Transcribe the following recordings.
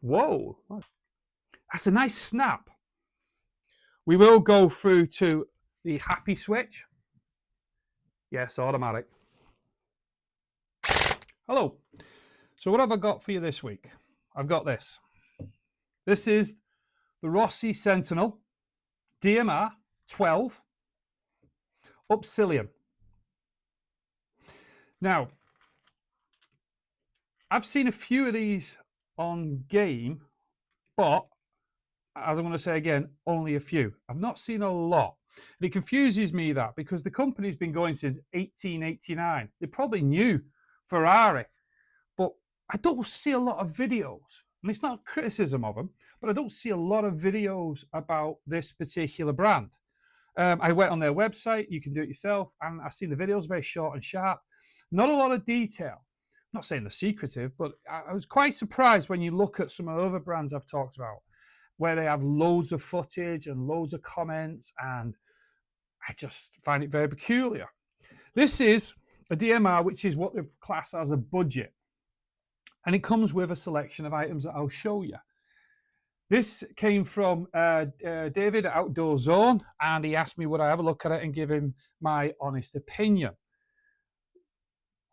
Whoa, that's a nice snap. We will go through to the happy switch. Yes, automatic. Hello. So what have I got for you this week? I've got this. This is the Rossi Sentinel DMR 12 Upsilon. Now, I've seen a few of these on game, but as I'm going to say again, only a few. I've not seen a lot. And it confuses me that because the company's been going since 1889. They probably knew Ferrari, but I don't see a lot of videos. And it's not criticism of them, but I don't see a lot of videos about this particular brand. I went on their website, you can do it yourself, and I've seen the videos, very short and sharp. Not a lot of detail. I'm not saying they're secretive, but I was quite surprised when you look at some of the other brands I've talked about, where they have loads of footage and loads of comments, and I just find it very peculiar. This is a DMR, which is what they class as a budget, and it comes with a selection of items that I'll show you. This came from David at Outdoor Zone, and he asked me would I have a look at it and give him my honest opinion.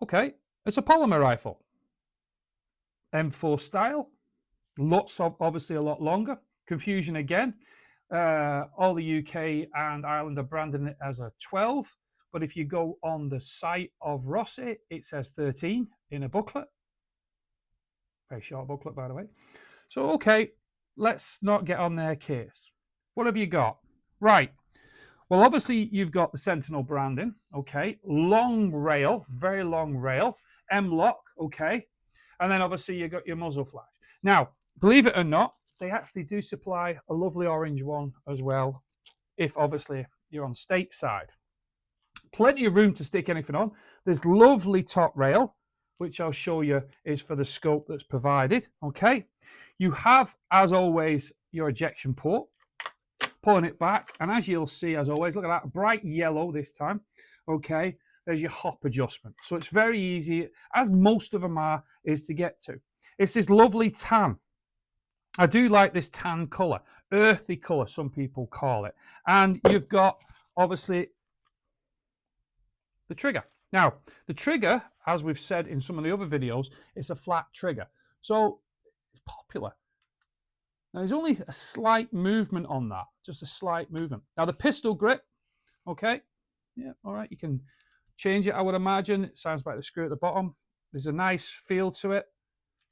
Okay, it's a polymer rifle. M4 style, lots of, obviously a lot longer. Confusion again. All the UK and Ireland are branding it as a 12, but if you go on the site of Rossi, it says 13 in a booklet. Very short booklet, by the way. So, okay, let's not get on their case. What have you got? Right. Well, obviously, you've got the Sentinel branding, okay. Long rail, very long rail. M-lock, okay. And then, obviously, you've got your muzzle flash. Now, believe it or not, they actually do supply a lovely orange one as well, if, obviously, you're on stateside. Plenty of room to stick anything on. There's lovely top rail, which I'll show you is for the scope that's provided, okay. You have, as always, your ejection port, pulling it back, and as you'll see, as always, look at that, bright yellow this time, okay. There's your hop adjustment. So it's very easy, as most of them are, is to get to. It's this lovely tan. I do like this tan colour, earthy colour, some people call it. And you've got, obviously, the trigger. Now, the trigger, as we've said in some of the other videos, it's a flat trigger. So it's popular. Now, there's only a slight movement on that, just a slight movement. Now, the pistol grip, okay, yeah, all right, you can change it, I would imagine. It sounds like the screw at the bottom. There's a nice feel to it.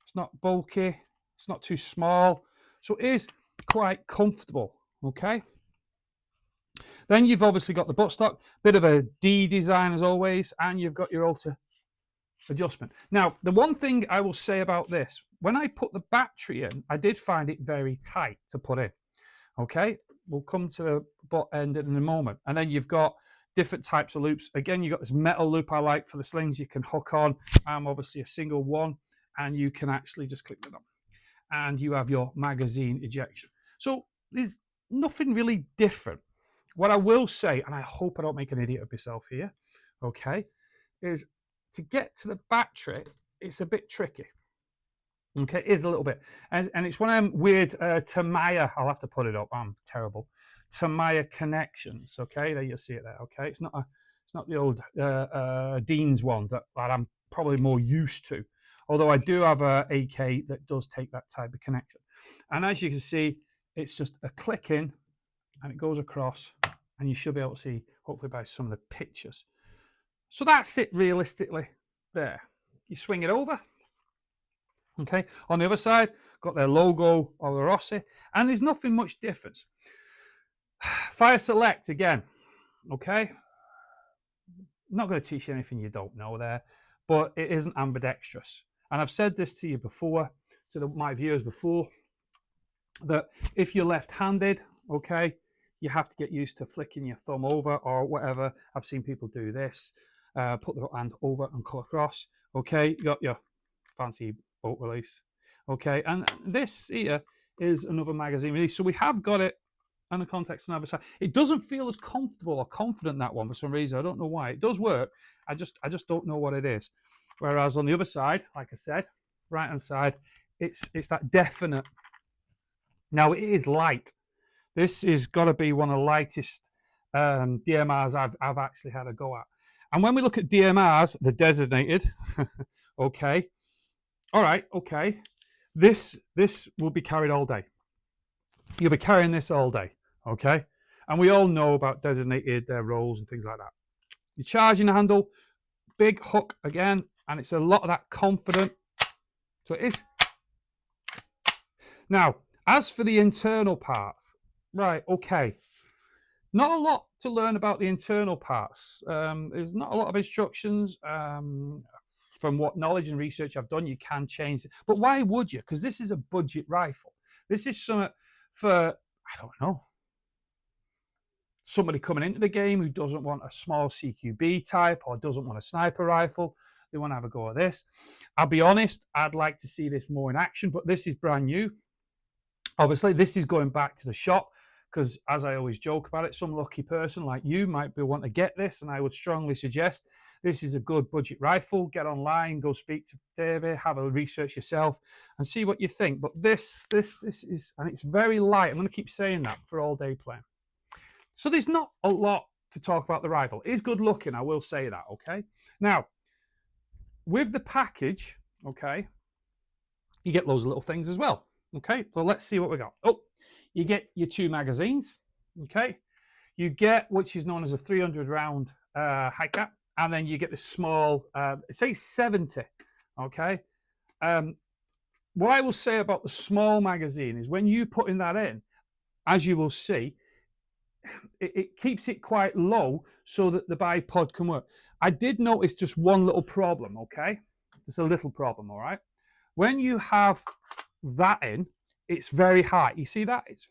It's not bulky. It's not too small. So it is quite comfortable, okay? Then you've obviously got the buttstock, bit of a D design as always, and you've got your auto adjustment. Now, the one thing I will say about this, when I put the battery in, I did find it very tight to put in, okay? We'll come to the butt end in a moment. And then you've got different types of loops. Again, you've got this metal loop I like for the slings you can hook on. I'm obviously a single one, and you can actually just click it on. And you have your magazine ejection. So there's nothing really different. What I will say, and I hope I don't make an idiot of myself here, okay, is to get to the battery, it's a bit tricky. Okay, it is a little bit. And it's one of them weird Tamiya, I'll have to put it up, I'm terrible, Tamiya connections, okay, there you see it there, okay. It's not the old Dean's one that I'm probably more used to. Although I do have a AK that does take that type of connection. And as you can see, it's just a click in and it goes across, and you should be able to see, hopefully by some of the pictures. So that's it realistically there. You swing it over. Okay, on the other side, got their logo of the Rossi, and there's nothing much difference. Fire select again, okay? I'm not going to teach you anything you don't know there, but it isn't ambidextrous. And I've said this to you before, to my viewers before, that if you're left-handed, okay, you have to get used to flicking your thumb over or whatever. I've seen people do this, put the hand over and cut across, okay? You got your fancy bolt release, okay? And this here is another magazine release. So we have got it on the context on the other side. It doesn't feel as comfortable or confident, that one, for some reason. I don't know why. It does work. I just don't know what it is. Whereas on the other side, like I said, right-hand side, it's that definite. Now it is light. This is got to be one of the lightest DMRs I've actually had a go at. And when we look at DMRs, the designated, okay, all right, okay, this will be carried all day. You'll be carrying this all day, okay? And we all know about designated rolls and things like that. You're charging the handle, big hook again, and it's a lot of that confident. So it is. Now, as for the internal parts, right, okay. Not a lot to learn about the internal parts. There's not a lot of instructions. From what knowledge and research I've done, you can change it. But why would you? Because this is a budget rifle. This is something for, I don't know, somebody coming into the game who doesn't want a small CQB type or doesn't want a sniper rifle. They want to have a go at this. I'll be honest, I'd like to see this more in action, but this is brand new. Obviously, this is going back to the shop because, as I always joke about it, some lucky person like you might be wanting to get this, and I would strongly suggest this is a good budget rifle. Get online, go speak to David, have a research yourself, and see what you think. But this is, and it's very light. I'm going to keep saying that for all day playing. So there's not a lot to talk about the rifle. It is good looking, I will say that, okay? Now, with the package, okay, you get loads of little things as well, okay? So let's see what we got. Oh, you get your 2 magazines, okay? You get, which is known as a 300 round high cap, and then you get the small, it says 70, okay? What I will say about the small magazine is when you put in that in, as you will see, it keeps it quite low so that the bipod can work. I did notice just one little problem, okay? Just a little problem, all right? When you have that in, it's very high. You see that? It's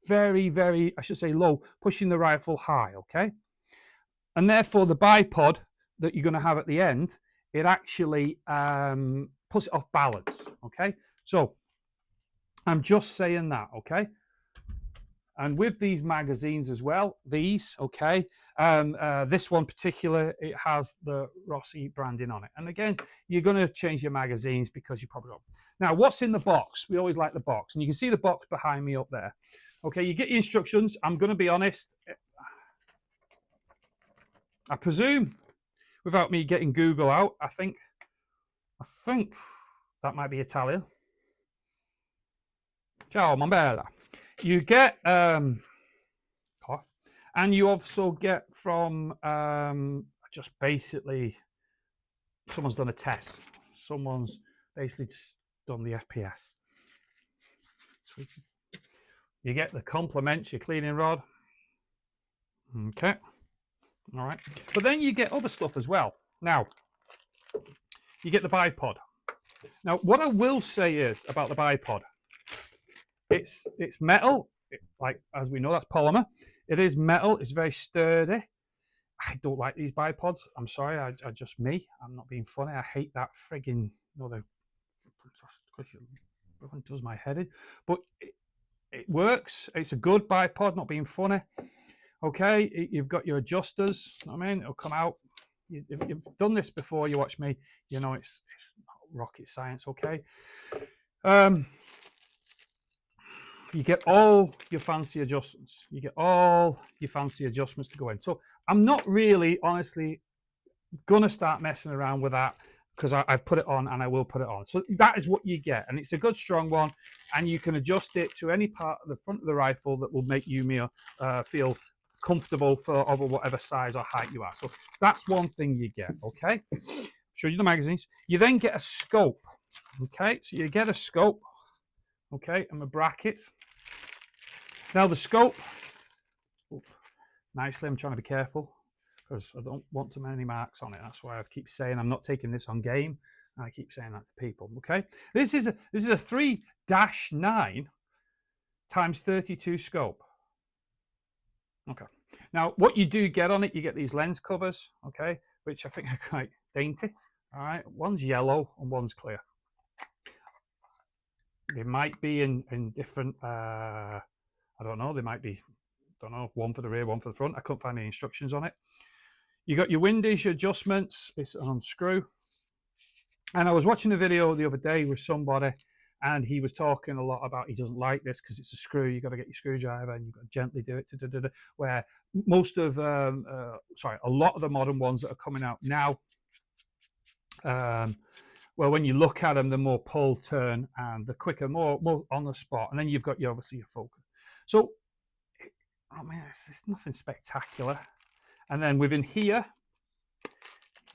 very, very, I should say low, pushing the rifle high, okay? And therefore the bipod that you're going to have at the end, it actually puts it off balance, okay? So I'm just saying that, okay? And with these magazines as well, these, okay, this one particular, it has the Rossi branding on it. And again, you're going to change your magazines because you probably don't. Now, what's in the box? We always like the box. And you can see the box behind me up there. Okay, you get your instructions. I'm going to be honest. I presume, without me getting Google out, I think that might be Italian. Ciao, ma bella. You get, and you also get from just basically, someone's done a test. Someone's basically just done the FPS. Sweetest. You get the complements, your cleaning rod. Okay. All right. But then you get other stuff as well. Now, you get the bipod. Now, what I will say is about the bipod, it's metal, like as we know, that's polymer. It is metal. It's very sturdy. I don't like these bipods. I'm sorry. I just me. I'm not being funny. I hate that frigging. It does my head in. But it works. It's a good bipod. Not being funny. Okay. You've got your adjusters. You know what I mean, it'll come out. If you've done this before, you watch me. You know it's not rocket science. Okay. You get all your fancy adjustments. You get all your fancy adjustments to go in. So I'm not really, honestly, going to start messing around with that because I've put it on and I will put it on. So that is what you get. And it's a good, strong one. And you can adjust it to any part of the front of the rifle that will make you feel comfortable for over whatever size or height you are. So that's one thing you get, okay? Show you the magazines. You then get a scope, okay? So you get a scope, okay, and the brackets. Now the scope, nicely, I'm trying to be careful because I don't want too many marks on it. That's why I keep saying I'm not taking this on game. And I keep saying that to people, okay? This is a 3-9 times 32 scope. Okay. Now, what you do get on it, you get these lens covers, okay, which I think are quite dainty. All right, one's yellow and one's clear. They might be in different, I don't know, they might be, one for the rear, one for the front. I couldn't find any instructions on it. You got your windage adjustments. It's an unscrew. And I was watching a video the other day with somebody, and he was talking a lot about he doesn't like this because it's a screw. You've got to get your screwdriver and you've got to gently do it. Where most of, a lot of the modern ones that are coming out now, well, when you look at them, they're more pull, turn, and the quicker, more on the spot. And then you've got obviously your focus. So, I mean, it's nothing spectacular. And then within here,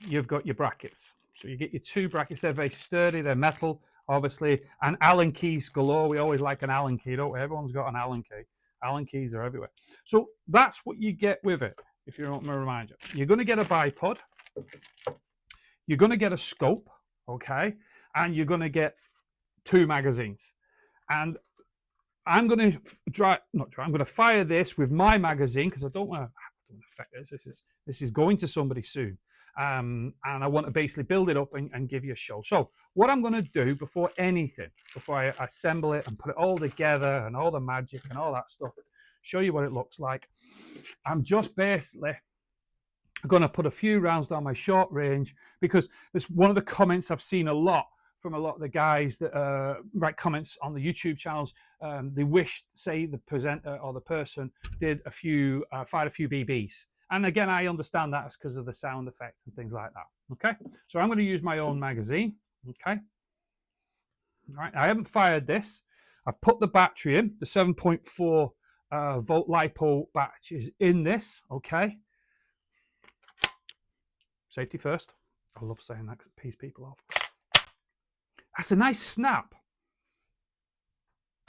you've got your brackets. So you get your 2 brackets. They're very sturdy. They're metal, obviously. And Allen keys galore. We always like an Allen key, don't we? Everyone's got an Allen key. Allen keys are everywhere. So that's what you get with it, if you want me to remind you. You're going to get a bipod. You're going to get a scope, okay? And you're going to get 2 magazines. And I'm going to I'm going to fire this with my magazine because I don't want to affect this. This is going to somebody soon. And I want to basically build it up and give you a show. So what I'm going to do before anything, before I assemble it and put it all together and all the magic and all that stuff, show you what it looks like. I'm just basically going to put a few rounds down my short range because there's one of the comments I've seen a lot from a lot of the guys that write comments on the YouTube channels. They wished, say, the presenter or the person did fired a few BBs. And again, I understand that it's because of the sound effect and things like that. Okay, so I'm going to use my own magazine. Okay, all right. I haven't fired this. I've put the battery in. The 7.4 volt LiPo battery is in this. Okay. Safety first. I love saying that because it pees people off. That's a nice snap.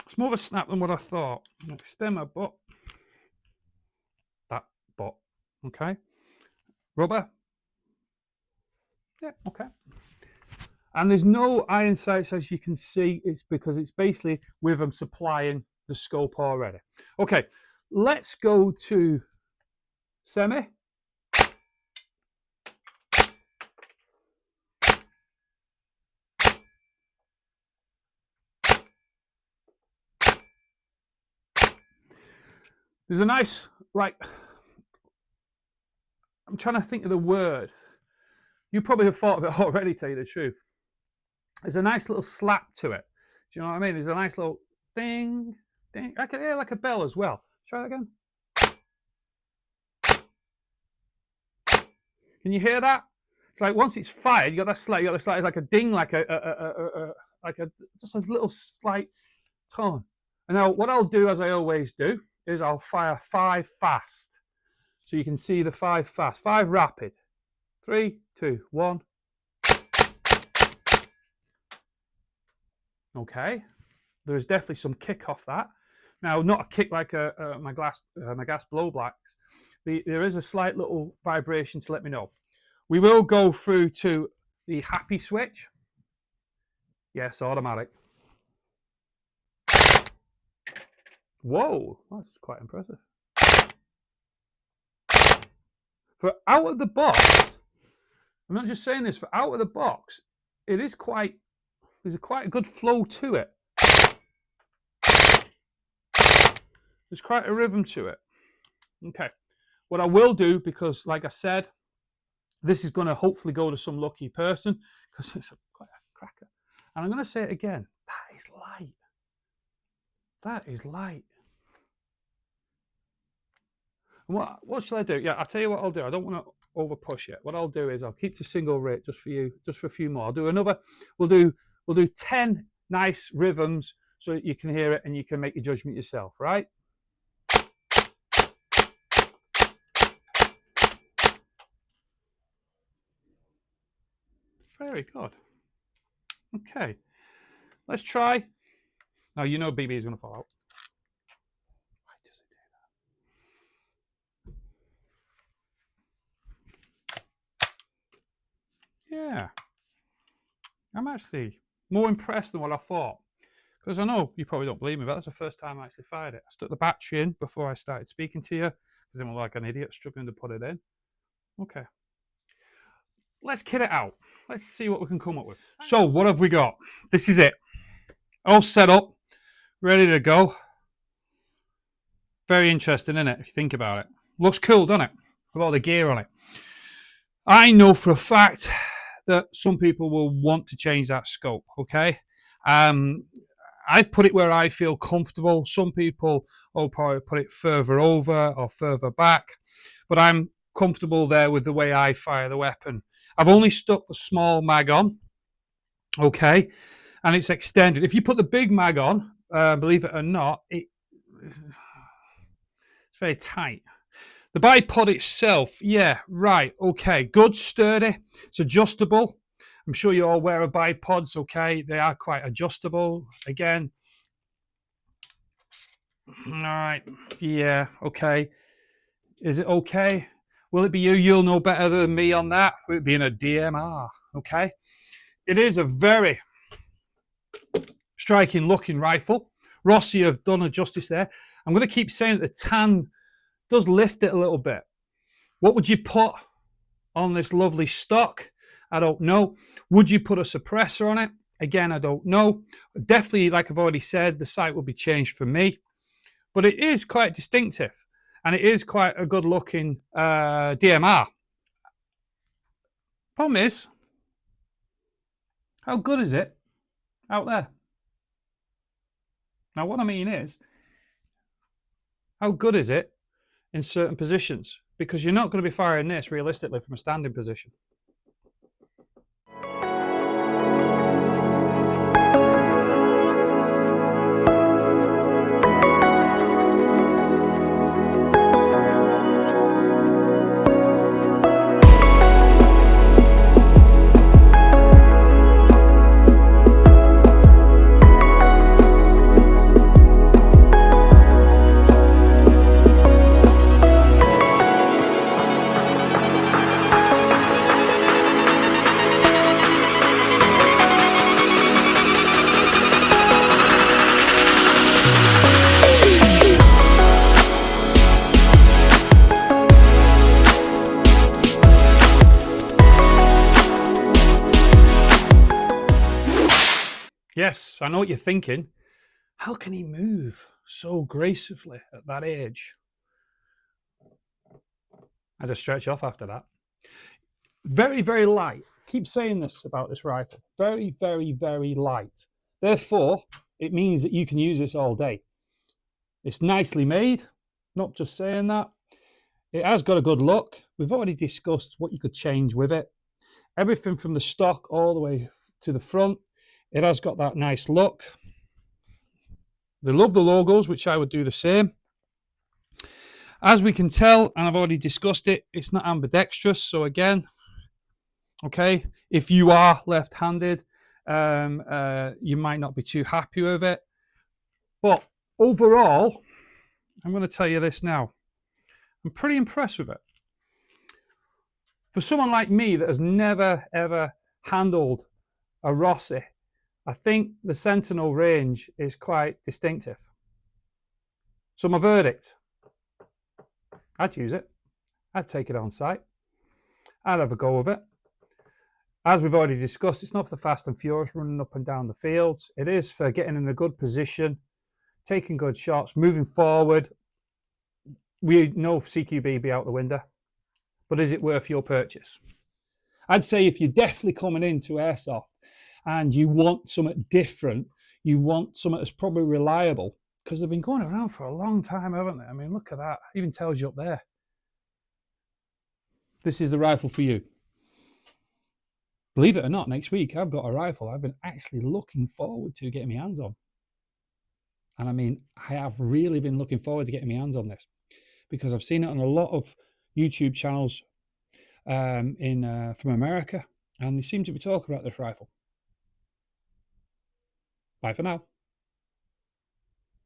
It's more of a snap than what I thought. Extend my butt. That butt. Okay. Rubber. Yeah, okay. And there's no iron sights, as you can see. It's because it's basically with them supplying the scope already. Okay, let's go to semi. There's a nice, like, I'm trying to think of the word. You probably have thought of it already, tell you the truth. There's a nice little slap to it. Do you know what I mean? There's a nice little ding, ding. I can hear like a bell as well. Try it again. Can you hear that? It's like once it's fired, you got that slight, like a ding, like just a little slight tone. And now what I'll do, as I always do, is I'll fire 5 fast. So you can see the 5 fast, 5 rapid. 3, 2, 1. Okay. There's definitely some kick off that. Now, not a kick like my gas blow blacks. There is a slight little vibration to let me know. We will go through to the happy switch. Yes, automatic. Whoa, that's quite impressive. For out of the box, I'm not just saying this, for out of the box, it is quite, there's quite a good flow to it. There's quite a rhythm to it. Okay, what I will do, because like I said, this is going to hopefully go to some lucky person, because it's quite a cracker. And I'm going to say it again, that is light. That is light. And what shall I do? Yeah, I'll tell you what I'll do. I don't want to over push it. What I'll do is I'll keep the single rate just for you, just for a few more. I'll do another. We'll do 10 nice rhythms so that you can hear it and you can make your judgment yourself, right? Very good. Okay, let's try. Now you know BB is going to fall out. Why does it do that? Yeah, I'm actually more impressed than what I thought. Because I know you probably don't believe me, but that's the first time I actually fired it. I stuck the battery in before I started speaking to you, because I'm like an idiot struggling to put it in. Okay. Let's kit it out. Let's see what we can come up with. So, what have we got? This is it. All set up, ready to go. Very interesting, isn't it, if you think about it? Looks cool, doesn't it? With all the gear on it. I know for a fact that some people will want to change that scope, okay? I've put it where I feel comfortable. Some people will probably put it further over or further back, but I'm comfortable there with the way I fire the weapon. I've only stuck the small mag on, okay, and it's extended. If you put the big mag on, believe it or not, it's very tight. The bipod itself, yeah, right, okay, good, sturdy, it's adjustable. I'm sure you're all aware of bipods, okay, they are quite adjustable. Again, all right, yeah, okay. Is it okay? Will it be you? You'll know better than me on that. It being a DMR, okay? It is a very striking looking rifle. Rossi have done a justice there. I'm going to keep saying that the tan does lift it a little bit. What would you put on this lovely stock? I don't know. Would you put a suppressor on it? Again, I don't know. Definitely, like I've already said, the sight will be changed for me. But it is quite distinctive. And it is quite a good looking DMR. Problem is, how good is it out there? Now, what I mean is, how good is it in certain positions? Because you're not going to be firing this realistically from a standing position. Yes, I know what you're thinking. How can he move so gracefully at that age? I just stretch off after that. Very, very light. Keep saying this about this rifle. Very, very, very light. Therefore, it means that you can use this all day. It's nicely made. Not just saying that. It has got a good look. We've already discussed what you could change with it. Everything from the stock all the way to the front. It has got that nice look. They love the logos, which I would do the same. As we can tell, and I've already discussed it, it's not ambidextrous. So again, okay, if you are left-handed, you might not be too happy with it. But overall, I'm going to tell you this now. I'm pretty impressed with it. For someone like me that has never, ever handled a Rossi, I think the Sentinel range is quite distinctive. So my verdict, I'd use it. I'd take it on site. I'd have a go with it. As we've already discussed, it's not for the fast and furious running up and down the fields. It is for getting in a good position, taking good shots, moving forward. We know CQB be out the window, but is it worth your purchase? I'd say if you're definitely coming into Airsoft and you want something different, you want something that's probably reliable, because they've been going around for a long time, haven't they? I mean, look at that. It even tells you up there. This is the rifle for you. Believe it or not, next week I've got a rifle I've been actually looking forward to getting my hands on. And I mean, I have really been looking forward to getting my hands on this, because I've seen it on a lot of YouTube channels from America, and they seem to be talking about this rifle. Bye for now.